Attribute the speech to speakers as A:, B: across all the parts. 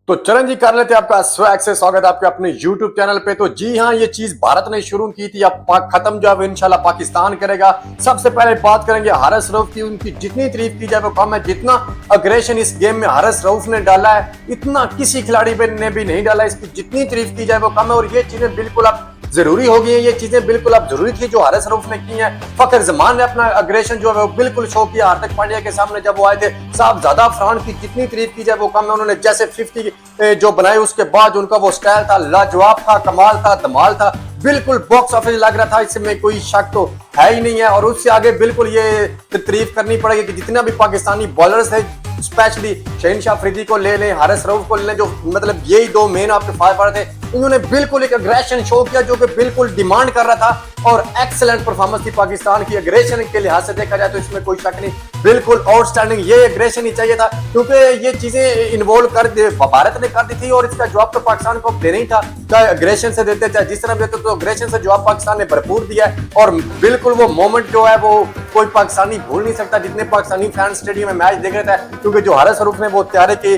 A: तो चरण जी कर लेते हैं आपका स्वैग से स्वागत आपके अपने YouTube चैनल पे। तो जी हाँ, ये चीज भारत ने शुरू की थी, अब खत्म जो है इंशाल्लाह पाकिस्तान करेगा। सबसे पहले बात करेंगे हारिस रऊफ की। उनकी जितनी तारीफ की जाए वो कम है। जितना अग्रेशन इस गेम में हारिस रऊफ ने डाला है इतना किसी खिलाड़ी ने भी नहीं डाला। इसकी जितनी तारीफ की जाए वो कम है। और ये चीजें बिल्कुल अब जरूरी हो गई है। ये चीजें बिल्कुल अब जरूरी थी जो हारिस रऊफ ने की हैं। फखर जमान ने अपना अग्रेशन जो है वो बिल्कुल शो किया हार्दिक पांड्या के सामने जब वो आए थे। साहबजादा अफरान की जितनी तारीफ की जाए वो कम है। उन्होंने जैसे 50 जो बनाए उसके बाद उनका वो स्टाइल था, लाजवाब था, कमाल था, धमाल था, बिल्कुल बॉक्स ऑफिस लग रहा था। इसमें कोई शक तो है ही नहीं है। और उससे आगे बिल्कुल ये तारीफ करनी पड़ेगी कि जितने भी पाकिस्तानी बॉलर्स थे, स्पेशली शहनशाह अफरीदी को ले लें, हारिस रऊफ को ले लें, जो मतलब यही दो मेन आपके फाइटर थे, इन्होंने बिल्कुल एक अग्रेशन शो किया जो कि बिल्कुल डिमांड कर रहा था। और एक्सीलेंट परफॉर्मेंस थी पाकिस्तान की। अग्रेशन के लिहाज से देखा जाए तो इसमें कोई शक नहीं, बिल्कुल आउटस्टैंडिंग ये अग्रेशन ही चाहिए था। क्योंकि ये चीजें इन्वॉल्व कर भारत ने कर दी थी और इसका जवाब तो पाकिस्तान को देना ही था। चाहे अग्रेशन से देते चाहे जिस तरह देते, तो अग्रेशन से जवाब पाकिस्तान ने भरपूर दिया है। और बिल्कुल वो मोमेंट जो है वो कोई पाकिस्तानी भूल नहीं सकता। जितने पाकिस्तानी फैन स्टेडियम में मैच देख रहे थे, क्योंकि जो हारिस रऊफ ने वो तैयारी की,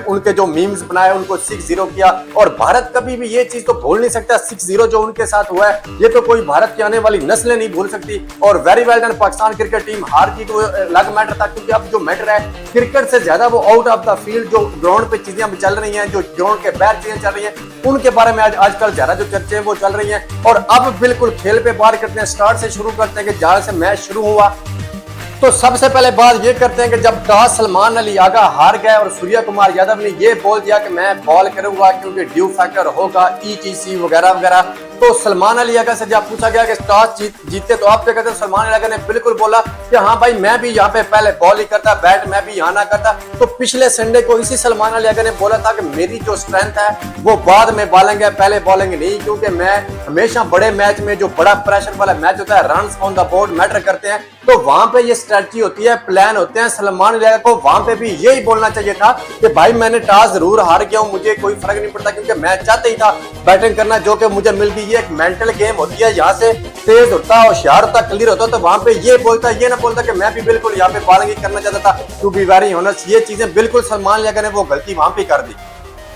A: उनके जो मीम्स बनाए, उनको 6-0 किया। और भारत कभी भी ये चीज तो भूल नहीं सकता। 6-0 जो उनके साथ हुआ है ये तो कोई भारत की आने वाली नस्लें नहीं भूल सकती। और very well done Pakistan cricket team. हार की तो अलग मैटर था, क्योंकि अब जो मैटर है क्रिकेट से ज्यादा वो आउट ऑफ द फील्ड जो ग्राउंड पे चीजें अब चल रही हैं, जो ग्राउंड के बाहर चीजें चल रही हैं, उनके बारे में आजकल ज्यादा जो चर्चे हैं वो चल रही हैं। और अब बिल्कुल खेल पे बात करते हैं, स्टार्ट से शुरू करते हैं कि जहां से मैच शुरू हुआ। तो सबसे पहले बात ये करते हैं कि जब टॉस सलमान अली आगा हार गए और सूर्य कुमार यादव ने ये बोल दिया कि मैं बॉल करूंगा क्योंकि ड्यू फैक्टर होगा, ETC वगैरह वगैरह। तो सलमान अली आगा से जब पूछा गया कि टॉस जीते तो आप क्या कहते हैं, सलमान अली आगा ने बिल्कुल बोला कि हाँ भाई मैं भी यहाँ पे पहले बॉल ही करता, बैट मैं भी यहाँ ना करता। तो पिछले संडे को इसी सलमान अली आगा ने बोला था कि मेरी जो स्ट्रेंथ है वो बाद में बॉलेंगे, पहले बॉलेंगे नहीं, क्योंकि मैं हमेशा बड़े मैच में जो बड़ा प्रेशर वाला मैच होता है, runs on the board matter करते हैं। तो वहां पे ये स्ट्रेटजी होती है, प्लान होते हैं। सलमान अली आगा को वहां पे भी यही बोलना चाहिए था कि भाई मैंने टॉस जरूर हार गया हूं, मुझे कोई फर्क नहीं पड़ता, क्योंकि मैं चाहता ही था बैटिंग करना जो कि मुझे मिल गई। ये एक मेंटल गेम होती है, यहाँ से तेज होता, होशियार होता, क्लियर होता। तो वहां पे ये बोलता, ये ना बोलता कि मैं भी बिल्कुल यहाँ पे बॉलिंग करना चाहता था, टू बी वेरी ऑनेस्ट। ये चीजें बिल्कुल सलमान अली आगा ने वो गलती वहां पे कर दी।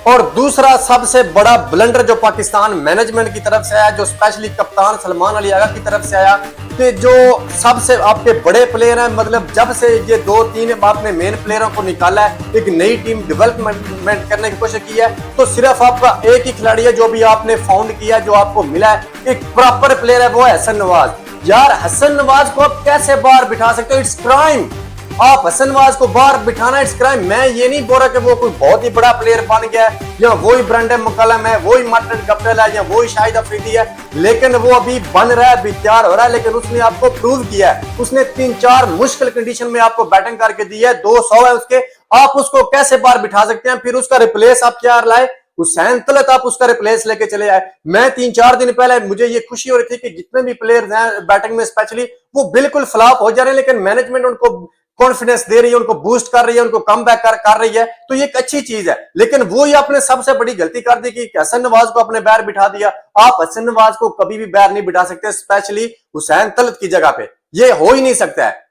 A: और दूसरा सबसे बड़ा ब्लंडर जो पाकिस्तान मैनेजमेंट की तरफ से आया, जो स्पेशली कप्तान सलमान अली आगा की तरफ से आया, कि जो सबसे आपके बड़े प्लेयर हैं, मतलब जब से ये 2-3 आपने मेन प्लेयरों को निकाला है, एक नई टीम डेवलपमेंट करने की कोशिश की है, तो सिर्फ आपका एक ही खिलाड़ी है जो भी आपने फाउंड किया, जो आपको मिला है एक प्रॉपर प्लेयर है, वो है हसन नवाज। यार हसन नवाज को आप कैसे बाहर बिठा सकते हो? It's crime. आप हसन नवाज को बाहर बिठाना इट्स क्राइम। मैं ये नहीं बोल रहा कि वो कोई बहुत ही बड़ा प्लेयर बन गया है, या वही ब्रेंडन मक्कलम है, वही मार्टिन गप्टिल है, या वही शाहिद अफरीदी है, लेकिन वो अभी बन रहा है, अभी तैयार हो रहा है। लेकिन उसने आपको प्रूव किया है, उसने 3-4 मुश्किल कंडीशन में आपको बैटिंग करके दी है, 200 है उसके। आप उसको कैसे बाहर बिठा सकते हैं? फिर उसका रिप्लेस आप क्या लाए? हुसैन तलत आप उसका रिप्लेस लेके चले आए। मैं 3-4 दिन पहले मुझे ये खुशी हो रही थी कि जितने भी प्लेयर हैं बैटिंग में स्पेशली, वो बिल्कुल फ्लॉप हो जा रहे हैं, लेकिन मैनेजमेंट उनको कॉन्फिडेंस दे रही है, उनको बूस्ट कर रही है, उनको कम बैक कर रही है। तो ये एक अच्छी चीज है। लेकिन वो ही आपने सबसे बड़ी गलती कर दी कि हसन नवाज को अपने बैर बिठा दिया। आप हसन नवाज को कभी भी बैर नहीं बिठा सकते, स्पेशली हुसैन तलत की जगह पे। ये हो ही नहीं सकता है।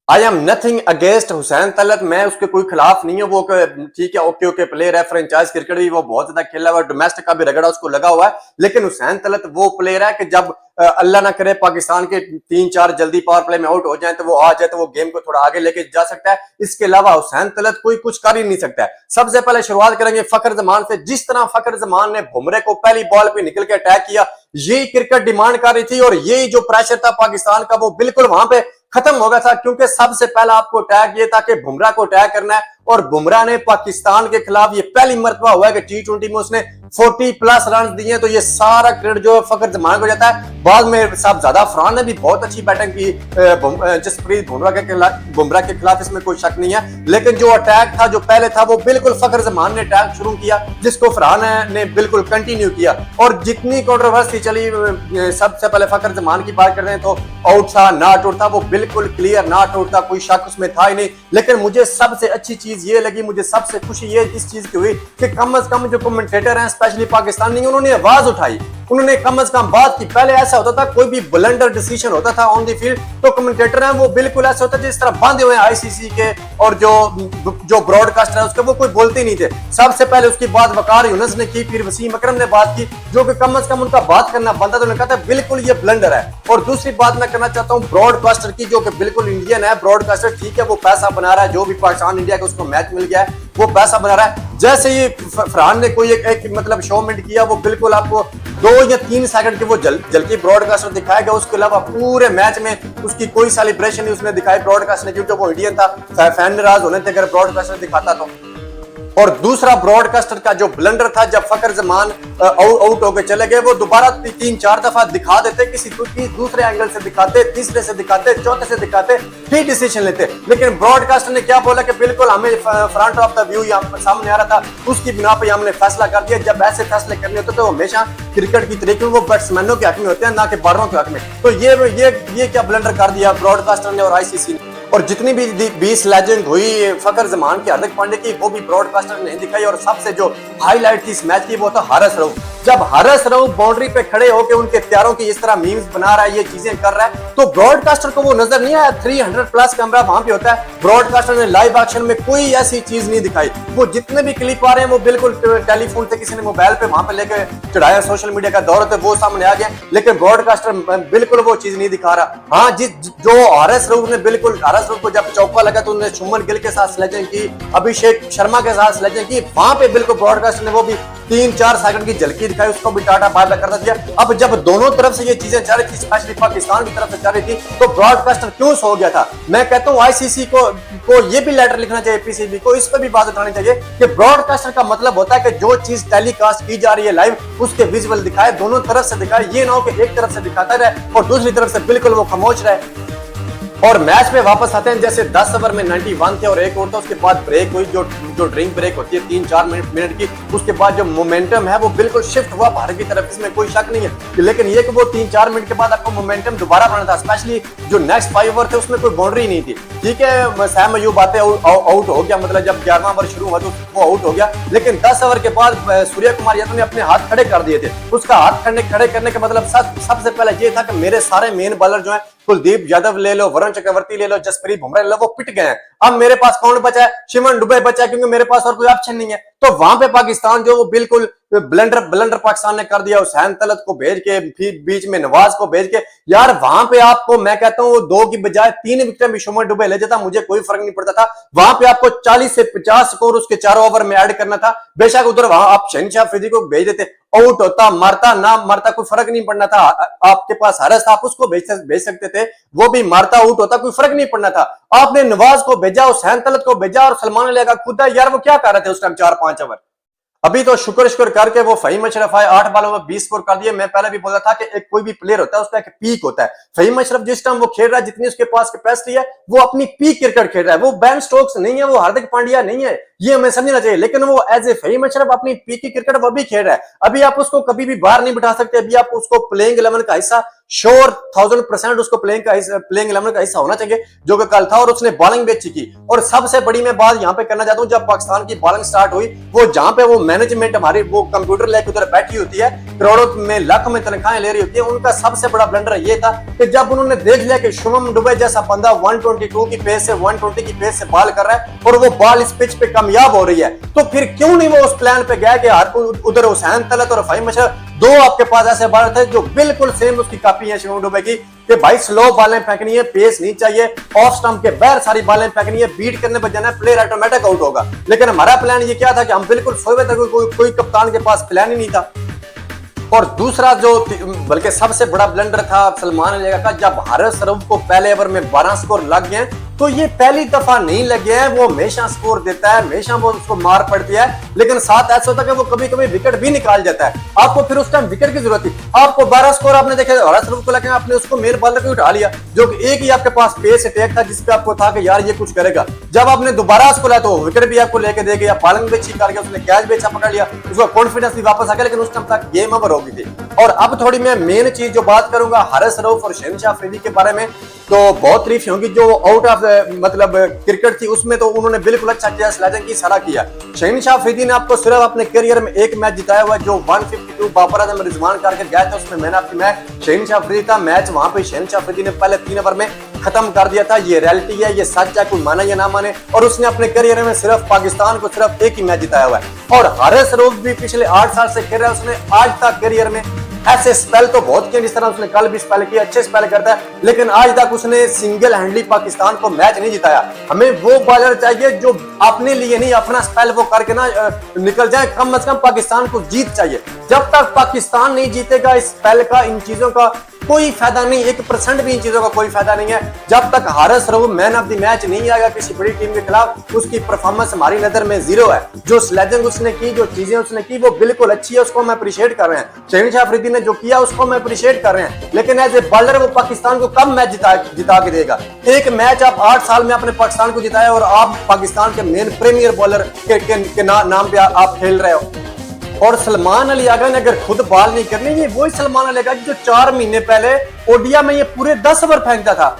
A: I am nothing against Hussain Talat, मैं उसके कोई खिलाफ नहीं हूँ। वो ठीक है, ओके प्लेयर है, फ्रेंचाइज क्रिकेट भी वो बहुत ज्यादा खेला हुआ है, डोमेस्टिक का भी रगड़ा उसको लगा हुआ है। लेकिन हुसैन तलत वो प्लेयर है कि जब अल्लाह ना करे पाकिस्तान के 3-4 जल्दी पावर प्ले में आउट हो जाए, तो वो आ जाए तो वो गेम को थोड़ा आगे लेके जा सकता है। इसके अलावा हुसैन तलत कोई कुछ कर ही नहीं सकता है। सबसे पहले शुरुआत करेंगे फखर जमान से। जिस तरह फखर जमान ने बुमरे को पहली बॉल पे निकल के अटैक किया, यही क्रिकेट डिमांड कर रही थी, और यही जो प्रेशर था पाकिस्तान का वो बिल्कुल वहां पे खत्म हो गया था। क्योंकि सबसे पहला आपको अटैक ये था कि बुमराह को अटैक करना है, और बुमराह ने पाकिस्तान के खिलाफ ये पहली मर्तबा हुआ है कि T20 में उसने 40+ रन दिए। तो ये सारा क्रेडिट जो है फखर जमान को जाता है। बाद में साहबजादा अफरान ने भी बहुत अच्छी बैटिंग की जसप्रीत बुमराह के खिलाफ, इसमें कोई शक नहीं है। लेकिन जो अटैक था जो पहले था वो बिल्कुल फखर जमान ने अटैक शुरू किया, जिसको फरहान ने बिल्कुल कंटिन्यू किया। और जितनी कंट्रोवर्सी चली, सबसे पहले फखर जमान की बात करते हैं तो आउट था, नॉट आउट था, वो बिल्कुल क्लियर नॉट आउट था, कोई शक उसमें था ही नहीं। लेकिन मुझे सबसे अच्छी चीज ये लगी, मुझे सबसे खुशी ये इस चीज की हुई कि कम से कम जो कमेंटेटर हैं स्पेशली पाकिस्तानी, उन्होंने आवाज उठाई, उन्होंने कम से कम बात की। पहले ऐसा होता था कोई भी ब्लंडर डिसीजन होता था ऑन द फील्ड तो कमेंटेटर हैं वो बिल्कुल ऐसा होता जिस तरह बांधे हुए हैं आईसीसी के, और जो ब्रॉडकास्टर है उसके वो कोई बोलते नहीं थे। सबसे पहले उसकी बात वकार यूनुस ने की, फिर वसीम अकरम ने बात की, जो कि कम से कम उनका बात करना बनता था। उन्होंने कहा था बिल्कुल ये ब्लंडर है। और दूसरी बात मैं करना चाहता हूँ ब्रॉडकास्टर की, जो कि बिल्कुल इंडियन है। ब्रॉडकास्टर ठीक है वो पैसा बना रहा है, जो भी पाकिस्तान इंडिया का उसको मैच मिल गया है वो पैसा बना रहा है। जैसे ही फरहान ने कोई एक मतलब शो में किया, वो बिल्कुल आपको 2 या 3 सेकंड की वो जल्दी ब्रॉडकास्टर दिखाएगा, उसके अलावा पूरे मैच में उसकी कोई सेलिब्रेशन नहीं उसने दिखाई ब्रॉडकास्टर ने, क्योंकि वो इंडियन था, फैन नाराज होने थे अगर ब्रॉडकास्टर दिखाता तो। और दूसरा ब्रॉडकास्टर का जो ब्लंडर था, जब फकर जमान आउट होकर चले गए, वो दोबारा 3-4 दफा दिखा देते, किसी दूसरे एंगल से दिखाते, तीसरे से दिखाते, चौथे से दिखाते, फिर डिसीजन लेते। लेकिन ब्रॉडकास्टर ने क्या बोला कि बिल्कुल हमें फ्रंट ऑफ द व्यू सामने आ रहा था, उसकी बिना पे हमने फैसला कर दिया। जब ऐसे फैसले करने होते तो हमेशा क्रिकेट की तरीके में वो बैट्समैनों के हक में होते हैं, ना कि बॉलरों के हक में। तो ये क्या ब्लंडर कर दिया ब्रॉडकास्टर ने और आईसीसी ने। और जितनी भी 20 लेजेंड हुई फकर जमान की, हार्दिक पांड्या की, वो भी ब्रॉडकास्टर ने दिखाई। और सबसे जो हाईलाइट थी इस मैच की वो था हारिस रऊफ। जब हारिस रऊफ बाउंड्री पे खड़े होकर उनके त्यारों की इस तरह मीम्स बना रहा है, ये चीजें कर रहा है, तो ब्रॉडकास्टर को वो नजर नहीं आया। 300+ कैमरा वहां पे होता है, ब्रॉडकास्टर ने लाइव एक्शन में कोई ऐसी चीज नहीं दिखाई। वो जितने भी क्लिप आ रहे हैं वो बिल्कुल टेलीफोन से किसी ने मोबाइल पे वहां पे लेके चढ़ाया, सोशल मीडिया का दौर होता है वो सामने आ गया, लेकिन ब्रॉडकास्टर बिल्कुल वो चीज नहीं दिखा रहा। हाँ, जो हारिस रऊफ ने बिल्कुल, हारिस रऊफ को जब चौका लगा तो उन्होंने शुभमन गिल के साथ स्लेजिंग की, अभिषेक शर्मा के साथ स्लेजिंग की, वहां पे बिल्कुल ब्रॉडकास्टर ने वो भी 3-4 सेकंड की झलकी दिखाई, उसको भी टाटा बाय बाय कर दिया। अब जब दोनों तरफ से ये चीजें चल रही थी, स्पेशली पाकिस्तान की तरफ से चल रही थी, तो ब्रॉडकास्टर क्यों सो गया था? मैं कहता हूं आईसीसी को ये भी लेटर लिखना चाहिए, पीसीबी को इस पर भी बात उठानी चाहिए कि ब्रॉडकास्टर का मतलब होता है कि जो चीज टेलीकास्ट की जा रही है लाइव, उसके विजुअल दिखाए, दोनों तरफ से दिखाए। ये ना हो कि एक तरफ से दिखाता रहे और दूसरी तरफ से बिल्कुल वो खामोश रहे। और मैच में वापस आते हैं, जैसे 10 ओवर में 91 थे और एक और था, उसके बाद ब्रेक हुई, जो ड्रिंक ब्रेक होती है 3-4 मिनट की। उसके बाद जो मोमेंटम है वो बिल्कुल शिफ्ट हुआ भारत की तरफ, इसमें कोई शक नहीं है। लेकिन ये कि वो 3-4 मिनट के बाद आपको मोमेंटम दोबारा बनाना था, स्पेशली जो नेक्स्ट 5 ओवर थे उसमें कोई बाउंड्री नहीं थी। ठीक है, सैम अयूब आते आउट हो गया, मतलब जब 11वां ओवर शुरू हुआ तो वो आउट हो गया। लेकिन 10 ओवर के बाद सूर्य कुमार यादव ने अपने हाथ खड़े कर दिए थे। उसका हाथ खड़े करने का मतलब सबसे पहले ये था कि मेरे सारे मेन बॉलर जो है, कुलदीप यादव ले लो, वरुण चक्रवर्ती ले लो, जसप्रीत बुमराह ले लो, वो पिट गए हैं। अब मेरे पास कौन बचा है? शिवम दुबे बचा है, क्योंकि मेरे पास और कोई ऑप्शन नहीं है। तो वहां पे पाकिस्तान जो वो बिल्कुल ब्लंडर पाकिस्तान ने कर दिया, हुसैन तलत को भेज के, फिर बीच में नवाज को भेज के। यार वहां पे आपको मैं कहता हूँ 2 की बजाय 3 विकेट भी शिवम दुबे ले जाता, मुझे कोई फर्क नहीं पड़ता था। वहां पे आपको 40 से 50 स्कोर उसके 4 ओवर में ऐड करना था। बेशक उधर वहां आप शहनशाह अफरीदी को भेज देते, आउट होता, मरता ना मरता कोई फर्क नहीं पड़ना था। आपके पास हारिस था, आप उसको भेज सकते थे, वो भी मारता, आउट होता, कोई फर्क नहीं पड़ना था। आपने नवाज को भेजा, हुसैन तलत को भेजा और सलमान अली का खुदा। यार वो क्या कर रहे थे उस टाइम 4-5 ओवर? अभी तो शुक्र करके वो फहीम अशरफ आए, 8 बॉलों में 20 स्कोर कर दिए। मैं पहले भी बोला था कि एक कोई भी प्लेयर होता है उसका एक पीक होता है। फहीम अशरफ जिस टाइम वो खेल रहा है, जितनी उसके पास कैपेसिटी है, वो अपनी पीक क्रिकेट खेल रहा है। वो बेन स्टोक्स नहीं है, वो हार्दिक पांड्या नहीं है, ये हमें समझना चाहिए। लेकिन वो एज ए फहीम अशरफ अपनी पीक की क्रिकेट वो भी खेल रहा है। अभी आप उसको कभी भी बाहर नहीं बिठा सकते। अभी आप उसको प्लेइंग 11 का हिस्सा, श्योर 1000% उसको प्लेइंग 11 का हिस्सा होना चाहिए, जो कि कल था। और उसने बॉलिंग भी अच्छी की। और सबसे बड़ी मैं बात यहाँ पे करना चाहता हूँ, जब पाकिस्तान की बॉलिंग स्टार्ट हुई, वो जहां पे वो मैनेजमेंट हमारी वो कंप्यूटर लेके उधर बैठी होती है, करोड़ों में लाखों में तनख्वाहें ले रही होती है, उनका सबसे बड़ा ब्लंडर ये था कि जब उन्होंने देख लिया कि शुभम दुबे जैसा बंदा 122 की पेस से 120 की पेस से बॉल कर रहा है और वो बॉल इस पिच पे कामयाब हो रही है, तो फिर क्यों नहीं वो उस प्लान पे गया कि उधर हुसैन तलत और फहीम अशरफ, 2 आपके पास ऐसे बॉलर थे जो बिल्कुल सेम उसकी कॉपी है शिवम दुबे की, कि भाई स्लो बॉलें फेंकनी है, पेस नहीं चाहिए, ऑफ स्टंप के बाहर सारी बॉलें फेंकनी है, बीट करने पर जाना है, प्लेयर ऑटोमेटिक आउट होगा। लेकिन हमारा प्लान ये क्या था कि हम बिल्कुल सोए तक कोई कप्तान के पास प्लान ही नहीं था। और दूसरा जो बल्कि सबसे बड़ा ब्लंडर था सलमान अली का, जब हारिस रऊफ को पहले ओवर में 12 स्कोर लग गए, तो ये पहली दफा नहीं लगे हैं, वो हमेशा स्कोर देता है, हमेशा वो उसको मार पड़ती है। लेकिन साथ ऐसा होता है कि वो कभी कभी विकेट भी निकाल जाता है, आपको फिर उस टाइम विकेट की जरूरत थी। आपको 12 स्कोर आपने देखे, हारिस रऊफ को लगे, आपने उसको मेन बॉलर को उठा लिया, जो कि एक ही आपके पास पेस अटैक था जिसपे आपको था कि यार ये कुछ करेगा। जब आपने दोबारा उसको लाया तो विकेट भी आपको लेके दे गया, बॉलिंग भी अच्छी कर गया, उसने कैच भी अच्छा पकड़ लिया, उसका कॉन्फिडेंस भी वापस आ गया। लेकिन उस टाइम तक गेम ओवर हो गई थी। और अब थोड़ी मैं मेन चीज जो बात करूंगा हारिस रऊफ और शहनशाह अफरीदी के बारे में, तो बहुत तारीफ होगी जो आउट ऑफ मतलब क्रिकेट थी उसमें तो उन्होंने बिल्कुल अच्छा किया, स्लेजिंग की सारा किया। शहनशाह अफरीदी ने आपको सिर्फ अपने करियर में एक मैच जिताया हुआ है, जो 152 बाबर आजम रिजवान करके गया था, उसमें मैन ऑफ द मैच शहनशाह अफरीदी था। मैच वहां पे शहनशाह अफरीदी ने पहले 3 ओवर में खत्म कर दिया था। ये रियलिटी है, ये सच है, कोई माने या ना माने। और उसने अपने करियर में सिर्फ पाकिस्तान को सिर्फ एक ही मैच जिताया हुआ है। और हारिस रऊफ भी पिछले 8 साल से खेल रहा है, उसने आज तक करियर में ऐसे स्पेल तो बहुत किए, जिस तरह उसने कल भी स्पेल किया, अच्छे स्पेल करता है, लेकिन आज तक उसने सिंगल हैंडली पाकिस्तान को मैच नहीं जिताया। हमें वो बॉलर चाहिए जो अपने लिए नहीं, अपना स्पेल वो करके ना निकल जाए, कम से कम पाकिस्तान को जीत चाहिए। जब तक पाकिस्तान नहीं जीतेगा, इस स्पेल का, इन चीजों का कोई फायदा नहीं, 1% भी इन चीजों का कोई फायदा नहीं है। जब तक Haris Rauf man of the match नहीं आएगा किसी बड़ी टीम के खिलाफ, उसकी परफॉर्मेंस हमारी नजर में जीरो है। जो स्लेजिंग उसने की, जो चीजें उसने की, वो बिल्कुल अच्छी है, उसको हम अप्रिशिएट कर रहे हैं। शहनशाह अफरीदी ने जो किया उसको हम अप्रिशिएट कर रहे हैं, लेकिन एज ए बॉलर वो पाकिस्तान को कब मैच जिता के देगा? एक मैच आप 8 साल में अपने पाकिस्तान को जिताया और आप पाकिस्तान के मेन प्रीमियर बॉलर के नाम पे आप खेल रहे हो। और सलमान अली आगा ने अगर खुद बॉल नहीं करनी, ये वही सलमान अली आगा जो 4 महीने पहले ओडिया में ये पूरे 10 ओवर फेंकता था,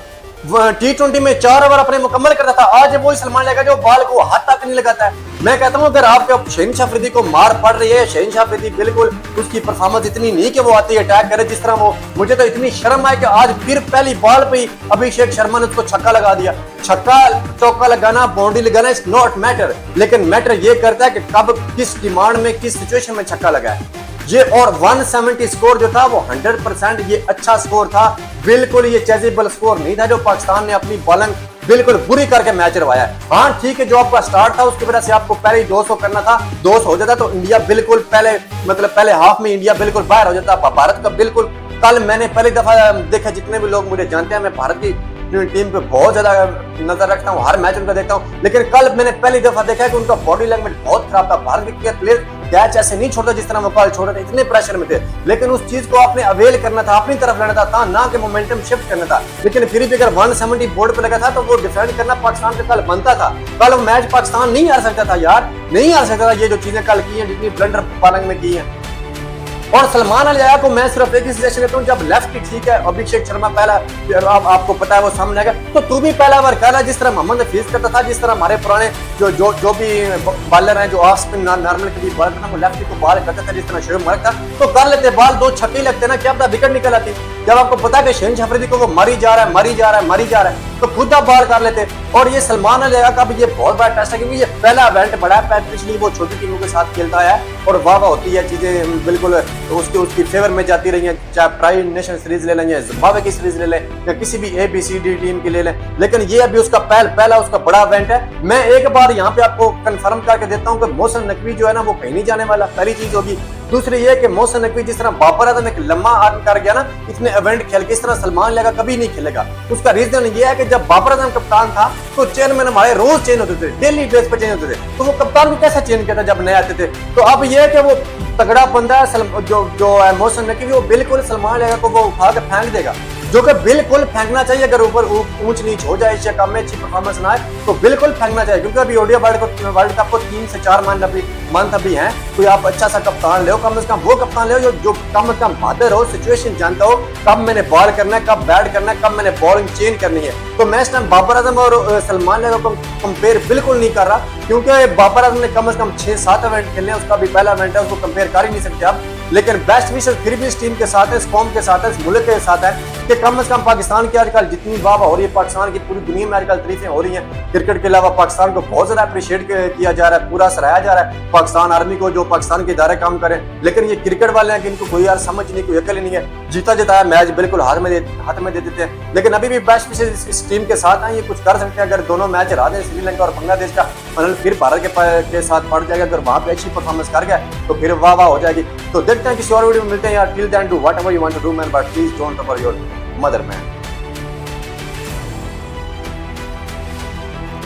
A: T20 में 4 ओवर अपने मुकम्मल करता था। आज वही सलमान अली आगा जो बॉल को हाथ तक नहीं लगाता है। मैं कहता हूं अगर आपके शहनशाह अफरीदी को मार पड़ रही है, शहनशाह अफरीदी बिल्कुल उसकी परफॉर्मेंस इतनी नहीं कि वो आती है अटैक करे जिस तरह वो, मुझे तो इतनी शर्म है कि आज फिर पहली बॉल पे ही अभिषेक शर्मा ने उसको छक्का लगा दिया। छक्का चौका लगाना, बाउंड्री लगाना इज नॉट मैटर, लेकिन मैटर ये करता है कि कब, किस डिमांड में, किस सिचुएशन में छक्का लगा है ये। और 170 स्कोर जो था वो 100% ये अच्छा स्कोर था, बिल्कुल ये चेजेबल स्कोर नहीं था जो पाकिस्तान ने अपनी बॉलिंग बिल्कुल बुरी करके मैच रवाया है। हाँ ठीक है, जो आपका स्टार्ट था उसकी वजह से आपको पहले ही 200 करना था, 200 हो जाता तो इंडिया बिल्कुल पहले हाफ में इंडिया बिल्कुल बाहर हो जाता भारत का। बिल्कुल कल मैंने पहली दफा देखा, जितने भी लोग मुझे जानते हैं, मैं भारत की टीम पे बहुत ज्यादा नजर रखता हूँ, हर मैच उनका देखता हूँ, लेकिन कल मैंने पहली दफा देखा है कि उनका बॉडी लैंग्वेज बहुत खराब था। भारत के प्लेयर कैच ऐसे नहीं छोड़ता जिस तरह वो कल छोड़ रहे थे, इतने प्रेशर में थे, लेकिन उस चीज को आपने अवेल करना था, अपनी तरफ लेना था, ना कि मोमेंटम शिफ्ट करना था। लेकिन फिर भी अगर 170 बोर्ड पे लगा था तो वो डिफेंड करना पाकिस्तान से कल बनता था। कल वो मैच पाकिस्तान नहीं हार सकता था यार, नहीं हार सकता था। ये जो चीजें कल की हैं, जितनी ब्लंडर बॉलिंग में की हैं। और सलमान अली आगा को मैं सिर्फ एक ही सजेशन देता हूँ, जब लेफ्ट ठीक है, अभिषेक शर्मा पहला, आपको पता है वो सामने आएगा, तो तू भी पहला ओवर खेला जिस तरह मोहम्मद हफीज करता था, जिस तरह हमारे पुराने जो भी बॉलर हैं, जो ऑफ स्पिन नॉर्मल के भी बॉलर था, वो लेफ्ट को बॉल करते थे, जिस तरह शोएब मलिक था, तो कर लेते बॉल, 2 छक्के लगते ना, क्या पता विकेट निकल आती। जब आपको पता है कि शहनशाह अफरीदी को वो मारी जा रहा है, तो खुद आप बॉल कर लेते। और ये सलमान अली आगा का भी ये बहुत बड़ा टेस्ट है, क्योंकि ये पहला इवेंट बड़ा है, पिछली वो छोटी टीमों के साथ खेलता है और वाह होती है, चीजें बिल्कुल उसकी फेवर में जाती रही हैं, चाहे ट्राई नेशन सीरीज ले लें या जिम्बाब्वे की सीरीज ले लें या किसी भी ABCD टीम की ले लें, लेकिन ये अभी उसका पहला उसका बड़ा इवेंट है। मैं एक बार यहाँ पे आपको कंफर्म करके देता हूँ कि मोहसिन नकवी जो है ना वो कहीं नहीं जाने वाला, पहली चीज होगी। दूसरी ये कि मोहसिन नकवी जिस तरह बाबर आजम एक लम्बा आर्म कर गया ना, इतने इवेंट खेल के, इस तरह सलमान अली आगा कभी नहीं खेलेगा। उसका रीजन ये है कि जब बाबर आजम कप्तान था तो चेयरमैन हमारे रोज चेंज होते थे, डेली बेस पे चेंज होते थे, तो वो कप्तान को कैसे चेंज किया था जब नए आते थे। तो अब ये है कि वो तगड़ा बंदा है, जो है मोहसिन नकवी, वो बिल्कुल सलमान अली आगा को वो उठा के फेंक देगा, जो कि बिल्कुल फेंकना चाहिए। अगर ऊपर ऊंच नीच हो जाए, एशिया कप में अच्छी परफॉर्मेंस ना आए तो बिल्कुल फेंकना चाहिए, क्योंकि अभी ओडिया वर्ल्ड कप को 3 से 4 मंथ अभी हैं। कोई आप अच्छा सा कप्तान ले, कम से कम वो कप्तान ले जो कम से कम बहादुर हो, सिचुएशन जानता हो, कब मैंने बॉल करना है, कब बैट करना है, कब मैंने बॉलिंग चेंज करनी है। तो मैं इस टाइम बाबर आजम और सलमान अली आगा को कंपेयर बिल्कुल नहीं कर रहा, क्योंकि बाबर आजम ने कम से कम 6-7 इवेंट खेलने, उसका भी पहला इवेंट है, उसको कंपेयर कर ही नहीं सकते आप। लेकिन बेस्ट विशेस फिर भी इस टीम के साथ है, इस कौम के साथ है, इस मुल्क के साथ है कि कम से कम पाकिस्तान की आजकल जितनी वाह हो रही है, पाकिस्तान की पूरी दुनिया में आजकल तारीफें हो रही हैं। क्रिकेट के अलावा पाकिस्तान को बहुत ज्यादा अप्रिशिएट किया जा रहा है, पूरा सराहा जा रहा है पाकिस्तान आर्मी को, जो पाकिस्तान के इदारे काम करें। लेकिन ये क्रिकेट वाले हैं कि इनको कोई यार समझ नहीं, कोई अकल ही नहीं है, जीता जिताया मैच बिल्कुल हाथ में दे देते हैं। लेकिन अभी भी बेस्ट विशेस इस टीम के साथ हैं, ये कुछ कर सकते हैं। अगर दोनों मैच हरा दें, श्रीलंका और बांग्लादेश का, फिर भारत के साथ पड़ जाएगा। अगर वहां पे अच्छी परफॉर्मेंस कर गया तो फिर वाह हो जाएगी। तो देखते हैं किसी और वीडियो में मिलते हैं यार। Till then do whatever you want to do man, but please don't forget your mother man.